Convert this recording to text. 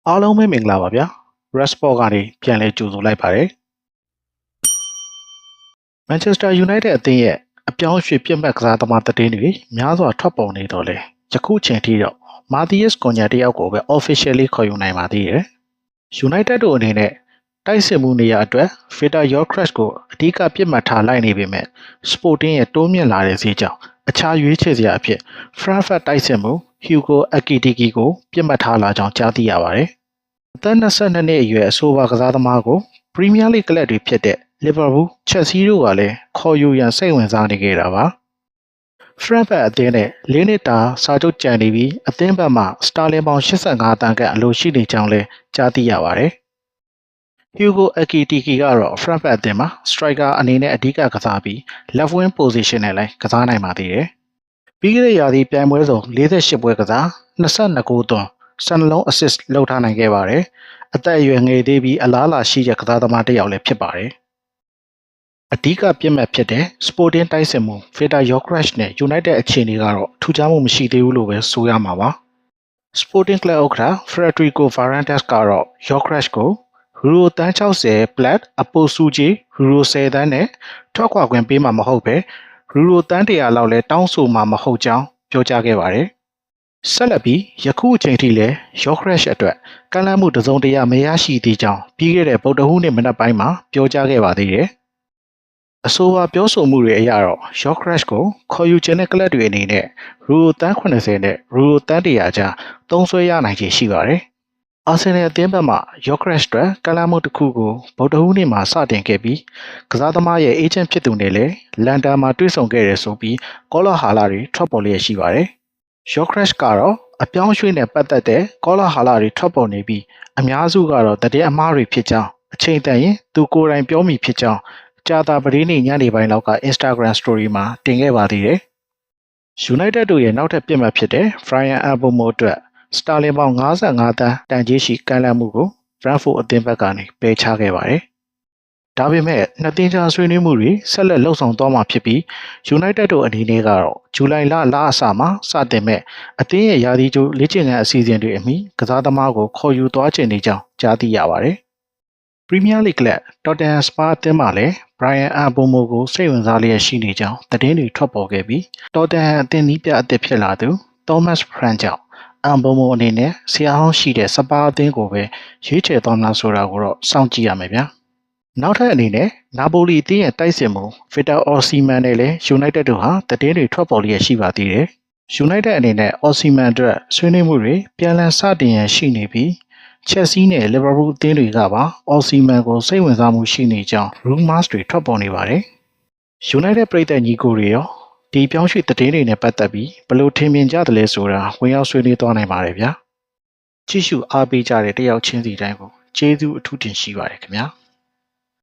အားလုံးပဲမင်္ဂလာပါဗျာ Resport ကနေပြန်လည်ကြိုဆိုလိုက်ပါတယ် Manchester United အသင်းရဲ့အပြောင်းရွှေ့ပြတ်မှတ်ကစားသမားသတင်းတွေများစွာထွက်ပေါ်နေတော့လေယခုချိန်ထိတော့ Matthias Cunha တယောက်ကိုပဲ officially ခေါ်ယူနိုင်ပါသေးတယ် United တို့အနေနဲ့တိုက်စစ်မှုနေရာအတွက် Victor Gyokeres ကိုအဓိကပြစ်မှတ်ထားလိုက်နေပေမဲ့ Sporting ရဲ့တိုးမြင့်လာတဲ့ဈေးကြောင့်အခြားရွေးချယ်စရာအဖြစ် Frankfurt တိုက်စစ်မှု Hugo Ekitike ကိုပြစ်မှတ်ထားလာကြောင်းကြားသိရပါတယ်အသက်22နှစ်အရွယ်အဆိုပါကစားသမားကို Premier League ကလပ်တွေဖြစ်တဲ့ Liverpool, Chelsea တို့ကလည်းခေါ်ယူရန်စိတ်ဝင်စားနေကြတာပါ Frankfurt အသင်းနဲ့၄နှစ်တာစာချုပ်ကြံနေပြီးအသင်းဘက်မှစတာလင်ပေါင်85တန်းကအလိုရှိနေကြောင်းလည်းကြားသိရပါတယ်Hugo Ekitike ကတော့ Frankfurt အသင်းမှာ striker အနေနဲ့အဓိကကစားပြီး left wing position နဲ့လည်းကစားနိုင်ပါသေးတယ်ပြီးခဲ့တဲ့ရာသီပြိုင်ပွဲစုံ48ပွဲကစား22ဂိုးသွင်း12လုံး assist လုပ်ထားနိုင်ခဲ့ပါတယ်။အသက်အရွယ်ငယ်သေးပြီးအလားအလာရှိတဲ့ကစားသမားတစ်ယောက်လည်းဖြစ်ပါတယ်။အဓိကပြစ်မှတ်ဖြစ်တဲ့ Sporting တိုက်စစ်မှု Victor Gyokeres နဲ့ United အခြေအနေကတော့ထူးခြားမှုမရှိသေးဘူးလို့ပဲဆိုရမှာပါ။ Sporting Club ဥက္ကဋ္ဌ Federico Varandas ကတော့ Gyokeres ကိုယူရိုတန်း60 plat အပိုစုကြီးယူရို10တန်းနဲ့ထွက်ခွာခွင့်ပေးမှာမဟုတ်ပဲယူရိုတန်း100လောက်လဲတောင်းဆိုမှာမဟုတ်ကြောင်းပြောကြားခဲ့ပါတယ်။ဆက်လက်ပြီးယခုအချိန်ထိလည်း Gyokeres အတွက်ကမ်းလှမ်းမှုတစုံတရာမရရှိသေးကြောင်းပြီးခဲ့တဲ့ဗုဒ္ဓဟူးနေ့မနက်ပိုင်းမှာပြောကြားခဲ့ပါသေးတယ်။အဆိုပါပြောဆိုမှုတွေအရတော့ Gyokeres ကိုခေါ်ယူခြင်းတဲ့ကလပ်တွေအနေနဲ့ယူရိုတန်း80နဲ့ယူရိုတန်း100ကြားသုံးစွဲရနိုင်ခြေရှိပါတယ်။အာဆင်နယ်အသင်းဘက်မှ Gyokeres အတွက်ကမ်းလှမ်းမှုတစ်ခုကိုဗုဒ္ဓဟူးနေ့မှာစတင်ခဲ့ပြီးကစားသမားရဲ့အေဂျင့်ဖြစ်သူနဲ့လည်းလန်ဒန်မှာတွေ့ဆုံခဲ့တယ်ဆိုပြီးကောလာဟာလတွေထွက်ပေါ်လျက်ရှိပါတယ်။ Gyokeres ကတော့အပြောင်းရွှေ့နဲ့ပတ်သက်တဲ့ကောလာဟာလတွေထွက်ပေါ်နေပြီးအများစုကတော့သတင်းအမှားတွေဖြစ်ကြောင်းအချိန်တန်ရင်သူကိုယ်တိုင်ပြောမိဖြစ်ကြောင်းကြာတာပတေးနေ့ညနေပိုင်းလောက်က Instagram Story မှာတင်ခဲ့ပါသေးတယ်။ United တို့ရဲ့နောက်ထပ်ပြစ်မှတ်ဖြစ်တဲ့ Bryan Mbeumo အတွက်စတာလင်ပေါင်55တန်းတန်ကြေးရှိကမ်းလှမ်းမှုကို Brentford အသင်းဘက်ကနေပယ်ချခဲ့ပါတယ်။ဒါပေမဲ့နှစ်သင်းကြားဆွေးနွေးမှုတွေဆက်လက်လှုပ်ဆောင်သွားမှာဖြစ်ပြီး United တို့အနေနဲ့ကတော့ဇူလိုင်လအစမှာစတင်မဲ့အသင်းရဲ့ရာသီကြိုလေ့ကျင့်ခန်းအစီအစဉ်တွေအမိကစားသမားကိုခေါ်ယူသွားခြင်းနေကြောင်းကြားသိရပါတယ်။ Premier League ကလပ် Tottenham Hotspur အသင်းမှလည်း Bryan Mbeumo ကိုစိတ်ဝင်စားလျက်ရှိနေကြောင်းသတင်းတွေထွက်ပေါ်ခဲ့ပြီး Tottenham အသင်းနီးပြအသစ်ဖြစ်လာသူ Thomas Frank ကြောင့် Mbeumo အနေနဲ့ဆရာဟောင်းရှိတဲ့စပါးအသင်းကိုပဲရွေးချယ်သွားမလားဆိုတာကိုတော့စောင့်ကြည့်ရမယ်ဗျာ။နောက်ထပ်အနေနဲ့နာပိုလီအသင်းရဲ့တိုက်စစ်မှု Victor Osimhen နဲ့လည်း United တို့ဟာသတင်းတွေထွက်ပေါ်လျက်ရှိပါသေးတယ်။ United အနေနဲ့ Osimhen အတွက်ဆွေးနွေးမှုတွေပြန်လည်စတင်ရန်ရှိနေပြီး Chelsea နဲ့ Liverpool အသင်းတွေကပါ Osimhen ကိုစိတ်ဝင်စားမှုရှိနေကြောင်း rumors တွေထွက်ပေါ်နေပါတယ်။ United ပြည်သက်ညီကိုတွေရောဒီပြောင်းရွှေ့သတင်းတွေနဲ့ပတ်သက်ပြီးဘယ်လိုထင်မြင်ကြသလဲဆိုတာဝင်ရောက်ဆွေးနွေးသွားနိုင်ပါတယ်ဗျာ။ကြည့်ရှုအားပေးကြတဲ့တယောက်ချင်းစီတိုင်းကိုကျေးဇူးအထူးတင်ရှိပါတယ်ခင်ဗျာ။